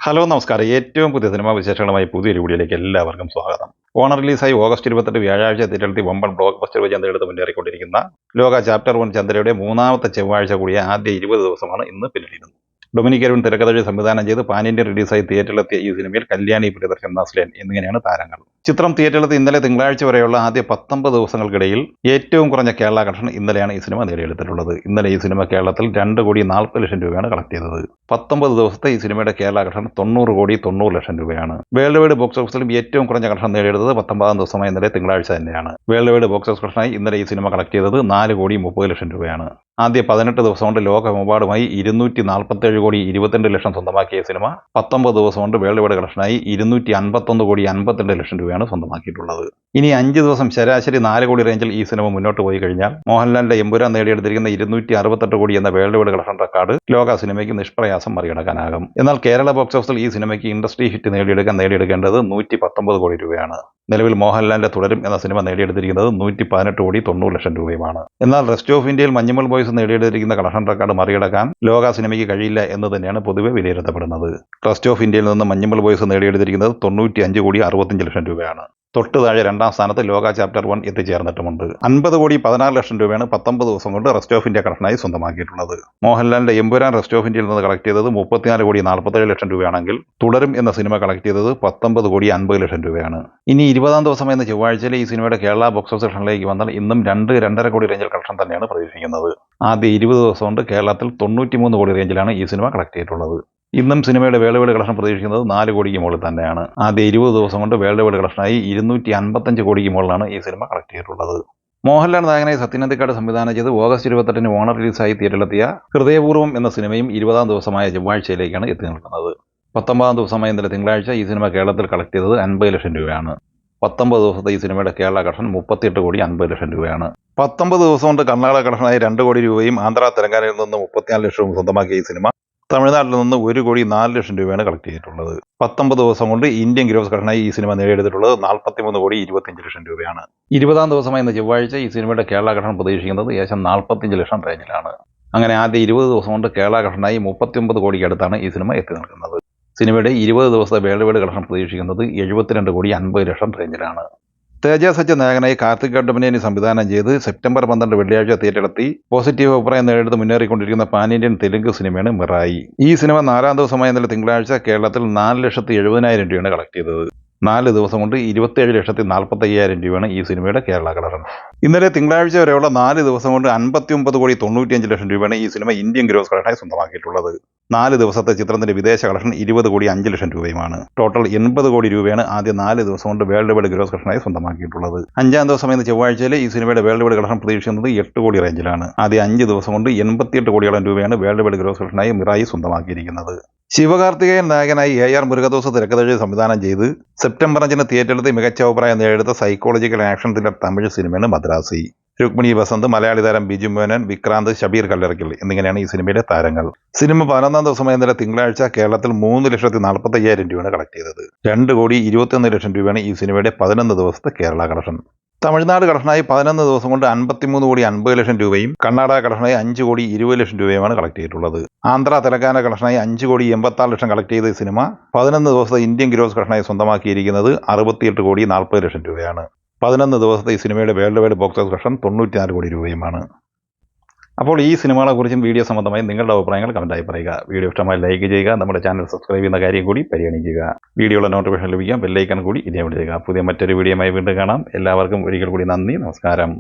Hello നമസ്കാരം. ഏറ്റവും പുതിയ സിനിമാ വിശേഷങ്ങളുമായി പുതിയൊരു വീഡിയോയിലേക്ക് എല്ലാവർക്കും സ്വാഗതം. ഓണർ റിലീസായി ഓഗസ്റ്റ് 28 വ്യാഴാഴ്ച തിരഞ്ഞെടുത്തി വമ്പൻ ബ്ലോക്ക് ബസ്റ്റർ ചന്തയെടുത്ത് മുന്നേറിക്കൊണ്ടിരിക്കുന്ന ലോക ചാപ്റ്റർ 1 ചന്ദ്രയുടെ മൂന്നാമത്തെ ചൊവ്വാഴ്ച കൂടിയ ആദ്യ 20 ദിവസമാണ് ഇന്ന് പിന്നിടുന്നത്. ഡൊമിനിക് അരുൺ തിരക്കഥ സംവിധാനം ചെയ്ത് പാൻ ഇന്ത്യൻ റിലീസായി തിയേറ്ററിലെത്തിയ ഈ സിനിമയിൽ കല്യാണി പ്രിയദർശൻ, നസ്ലിൻ എന്നിങ്ങനെയാണ് താരങ്ങൾ. ചിത്രം തിയേറ്ററിലെത്തി ഇന്നലെ തിങ്കളാഴ്ച വരെയുള്ള ആദ്യ 19 ദിവസങ്ങൾക്കിടയിൽ ഏറ്റവും കുറഞ്ഞ കേരള കളക്ഷൻ ഇന്നലെയാണ് ഈ സിനിമ നേടിയെടുത്തിട്ടുള്ളത്. ഇന്നലെ ഈ സിനിമ കേരളത്തിൽ 2,40,00,000 രൂപയാണ് കളക്ട് ചെയ്തത്. 19 ദിവസത്തെ ഈ സിനിമയുടെ കേരള കളക്ഷൻ 90,90,00,000 രൂപയാണ്. വേൾഡ് വൈഡ് ബോക്സ് ഓഫീസിലും ഏറ്റവും കുറഞ്ഞ കളക്ഷൻ നേടിയെടുത്തത് 19 ദിവസമായി ഇന്നലെ തിങ്കളാഴ്ച തന്നെയാണ്. വേൾഡ് വൈഡ് ബോക്സ് ഓഫീസ് കളക്ഷനായി ഇന്നലെ ഈ സിനിമ കളക്ട് ചെയ്തത് 4,30,00,000 രൂപയാണ്. ആദ്യ 18 ദിവസം കൊണ്ട് ലോകമെമ്പാടുമായി 247,22,00,000 സ്വന്തമാക്കിയ സിനിമ 19 ദിവസം കൊണ്ട് വേൾഡ് വൈഡ് കളക്ഷനായി 251,52,00,000 രൂപയാണ് സ്വന്തമാക്കിയിട്ടുള്ളത്. ഇനി 5 ദിവസം ശരാശരി 4 കോടി റേഞ്ചിൽ ഈ സിനിമ മുന്നോട്ട് പോയി കഴിഞ്ഞാൽ മോഹൻലാലിന്റെ എമ്പുരാൻ നേടിയെടുത്തിരിക്കുന്ന 268 കോടി എന്ന വേൾഡ് വൈഡ് കളക്ഷൻ റെക്കോർഡ് ലോക സിനിമയ്ക്ക് നിഷ്പ്രയാസം മറികടക്കാനാകും. എന്നാൽ കേരള ബോക്സ് ഓഫീസിൽ ഈ സിനിമയ്ക്ക് ഇൻഡസ്ട്രി ഹിറ്റ് നേടിയെടുക്കേണ്ടത് 119 കോടി രൂപയാണ്. നിലവിൽ മോഹൻലാലിന്റെ തുടരും എന്ന സിനിമ നേടിയെടുത്തിരിക്കുന്നത് 118,90,00,000 രൂപയുമാണ്. എന്നാൽ റെസ്റ്റ് ഓഫ് ഇന്ത്യയിൽ മഞ്ഞുമൽ ബോയ്സ് നേടിയെടുത്തിരിക്കുന്ന കളക്ഷൻ റെക്കോർഡ് മറികടക്കാൻ ലോക സിനിമയ്ക്ക് കഴിയില്ല എന്ന് തന്നെയാണ് പൊതുവെ വിലയിരുത്തപ്പെടുന്നത്. റെസ്റ്റ് ഓഫ് ഇന്ത്യയിൽ നിന്ന് മഞ്ഞുമൽ ബോയ്സ് നേടിയെടുത്തിരിക്കുന്നത് 95,65,00,000 രൂപയാണ്. തൊട്ട് താഴെ രണ്ടാം സ്ഥാനത്ത് ലോക ചാപ്റ്റർ 1 എത്തിച്ചേർന്നിട്ടുമുണ്ട്. 50,16,00,000 രൂപയാണ് 19 ദിവസം കൊണ്ട് റെസ്റ്റ് ഓഫ് ഇന്ത്യ കളക്ഷനായി സ്വന്തമാക്കിയിട്ടുള്ളത്. മോഹൻലാലിന്റെ എമ്പുരാൻ റെസ്റ്റ് ഓഫ് ഇന്ത്യയിൽ നിന്ന് കളക്ട് ചെയ്തത് 34,47,00,000 രൂപയാണെങ്കിൽ തുടരും എന്ന സിനിമ കളക്ട് ചെയ്തത് 19,50,00,000 രൂപയാണ്. ഇനി 20-ാം ദിവസം എന്ന ചൊവ്വാഴ്ചയിലെ ഈ സിനിമയുടെ കേരള ബോക്സ് ഓഫീസ് കളക്ഷനിലേക്ക് വന്നാൽ ഇന്നും 2-2.5 കോടി റേഞ്ചിൽ കളക്ഷൻ തന്നെയാണ് പ്രതീക്ഷിക്കുന്നത്. ആദ്യ 20 ദിവസം കൊണ്ട് കേരളത്തിൽ 93 കോടി റേഞ്ചിലാണ് ഈ സിനിമ കളക്ട് ചെയ്തിട്ടുള്ളത്. ഇന്നും സിനിമയുടെ വേൾഡ് വൈഡ് കളക്ഷൻ പ്രതീക്ഷിക്കുന്നത് 4 കോടിക്ക് മുകളിൽ തന്നെയാണ്. ആദ്യ 20 ദിവസം കൊണ്ട് വേൾഡ് വൈഡ് കളക്ഷനായി 255 കോടിക്ക് മുകളിലാണ് ഈ സിനിമ കളക്ട് ചെയ്തിട്ടുള്ളത്. മോഹൻലാൽ നായകനായി സത്യനന്ദിക്കാട് സംവിധാനം ചെയ്ത് ഓഗസ്റ്റ് 28 ഓണർ റിലീസായി തിയേറ്ററിലെത്തിയ ഹൃദയപൂർവ്വം എന്ന സിനിമയും 20-ാം ദിവസമായ ചൊവ്വാഴ്ചയിലേക്കാണ് എത്തി നിൽക്കുന്നത്. 19-ാം ദിവസമായ ഇന്നലെ തിങ്കളാഴ്ച ഈ സിനിമ കേരളത്തിൽ കളക്ട് ചെയ്തത് 50,00,000 രൂപയാണ്. 19 ദിവസത്തെ ഈ സിനിമയുടെ കേരള കളക്ഷൻ 38,50,00,000 രൂപയാണ്. 19 ദിവസം കൊണ്ട് കർണാടക കളക്ഷനായി 2 കോടി രൂപയും ആന്ധ്ര തെലങ്കാനയിൽ നിന്ന് 34 ലക്ഷവും സ്വന്തമാക്കിയ ഈ സിനിമ തമിഴ്നാട്ടിൽ നിന്ന് 1,04,00,000 രൂപയാണ് കളക്ട് ചെയ്തിട്ടുള്ളത്. 19 ദിവസം കൊണ്ട് ഇന്ത്യൻ ഗ്രോസ് കളക്ഷനായി ഈ സിനിമ നേടിയെടുത്തിട്ടുള്ളത് 43,25,00,000 രൂപയാണ്. 20-ാം ദിവസമായ ഇന്ന് ചൊവ്വാഴ്ച ഈ സിനിമയുടെ കേരള കളക്ഷൻ പ്രതീക്ഷിക്കുന്നത് ഏകദേശം 45 ലക്ഷം റേഞ്ചിലാണ്. അങ്ങനെ ആദ്യ 20 ദിവസം കൊണ്ട് കേരള കളക്ഷനായി 39 കോടിക്ക് അടുത്താണ് ഈ സിനിമ എത്തി നിൽക്കുന്നത്. സിനിമയുടെ 20 ദിവസത്തെ വേൾഡ് വൈഡ് കളക്ഷൻ പ്രതീക്ഷിക്കുന്നത് 72,50,00,000 റേഞ്ചിലാണ്. തേജ സച്ചിൻ നായകനായി കാർത്തിക് ഗഡ്ഡമനേനി സംവിധാനം ചെയ്ത് സെപ്റ്റംബർ 12 വെള്ളിയാഴ്ച തിയേറ്ററിലെത്തി പോസിറ്റീവ് അഭിപ്രായം നേടിയെടുത്ത് മുന്നേറിക്കൊണ്ടിരിക്കുന്ന പാൻ ഇന്ത്യൻ തെലുങ്ക് സിനിമയാണ് മിറായി. ഈ സിനിമ 4-ാം ദിവസമായ ഇന്നലെ തിങ്കളാഴ്ച കേരളത്തിൽ 4,70,000 രൂപയാണ് കളക്ട് ചെയ്തത്. 4 ദിവസം കൊണ്ട് 27,45,000 രൂപയാണ് ഈ സിനിമയുടെ കേരള കളക്ഷൻ. ഇന്നലെ തിങ്കളാഴ്ച വരെയുള്ള 4 ദിവസം കൊണ്ട് 59,95,00,000 രൂപയാണ് ഈ സിനിമ ഇന്ത്യൻ ഗ്രോസ് കളക്ഷനായി സ്വന്തമാക്കിയിട്ടുള്ളത്. 4 ദിവസത്തെ ചിത്രത്തിന്റെ വിദേശ കളക്ഷൻ 20,05,00,000 രൂപയുമാണ്. ടോട്ടൽ 80 കോടി രൂപയാണ് ആദ്യ 4 ദിവസം കൊണ്ട് വേൾഡ് വൈഡ് ഗ്രോസ് കളക്ഷനായി സ്വന്തമാക്കിയിട്ടുള്ളത്. 5-ാം ദിവസം എന്ന ചൊവ്വാഴ്ചയിലെ ഈ സിനിമയുടെ വേൾഡ് വൈഡ് കളക്ഷൻ പ്രതീക്ഷിക്കുന്നത് 8 കോടി റേഞ്ചിലാണ്. ആദ്യ 5 ദിവസം കൊണ്ട് 88 കോടിയോളം രൂപയാണ് world wide gross കളക്ഷനായി Mirai സ്വന്തമാക്കിയിരിക്കുന്നത്. Sivakarthikeyan നായകനായി AR മുരുകദോസ് തിരക്കഥ സംവിധാനം ചെയ്ത് സെപ്റ്റംബർ 5 തിയേറ്ററിലെത്തി മികച്ച അഭിപ്രായം നേടിയെടുത്ത സൈക്കോളജിക്കൽ ആക്ഷൻ ത്രില്ലർ തമിഴ് സിനിമയാണ് മദ്രാസി. രുക്മിണി വസന്ത്, മലയാളി താരം ബിജു മേനോൻ, വിക്രാന്ത്, ഷബീർ കല്ലറയ്ക്കൽ എന്നിങ്ങനെയാണ് ഈ സിനിമയിലെ താരങ്ങൾ. സിനിമ 11-ാം ദിവസമായ ഇന്നലെ തിങ്കളാഴ്ച കേരളത്തിൽ 3,40,50,000 രൂപയാണ് കളക്ട് ചെയ്തത്. 2,21,00,000 രൂപയാണ് ഈ സിനിമയുടെ 11 ദിവസത്തെ കേരള കളക്ഷൻ. തമിഴ്നാട് കളക്ഷനായി 11 ദിവസം കൊണ്ട് 53,50,00,000 രൂപയും കർണാടക കളക്ഷനായി 5,20,00,000 രൂപയുമാണ് കളക്ട് ചെയ്തിട്ടുള്ളത്. ആന്ധ്ര തെലങ്കാന കളക്ഷനായി 5,86,00,000 കളക്ട് ചെയ്ത ഈ സിനിമ 11 ദിവസത്തെ ഇന്ത്യൻ ഗ്രോസ് കളക്ഷനായി സ്വന്തമാക്കിയിരിക്കുന്നത് 68,40,00,000 രൂപയാണ്. 11 ദിവസത്തെ ഈ സിനിമയുടെ world wide box office collection 94 കോടി രൂപയുമാണ്. അപ്പോൾ ഈ സിനിമകളെ കുറിച്ചും വീഡിയോ സംബന്ധമായി നിങ്ങളുടെ അഭിപ്രായങ്ങൾ കമൻറ്റായി പറയുക. വീഡിയോ ഇഷ്ടമായി ലൈക്ക് ചെയ്യുക. നമ്മുടെ ചാനൽ സബ്സ്ക്രൈബ് ചെയ്യുന്ന കാര്യം കൂടി പരിഗണിക്കുക. വീഡിയോയുടെ നോട്ടിഫിക്കേഷൻ ലഭിക്കാൻ ബെല്ലൈക്കൺ കൂടി ഇതേപോലെ ചെയ്യുക. പുതിയ മറ്റൊരു വീഡിയോയുമായി വീണ്ടും കാണാം. എല്ലാവർക്കും ഒരിക്കൽ കൂടി നന്ദി, നമസ്കാരം.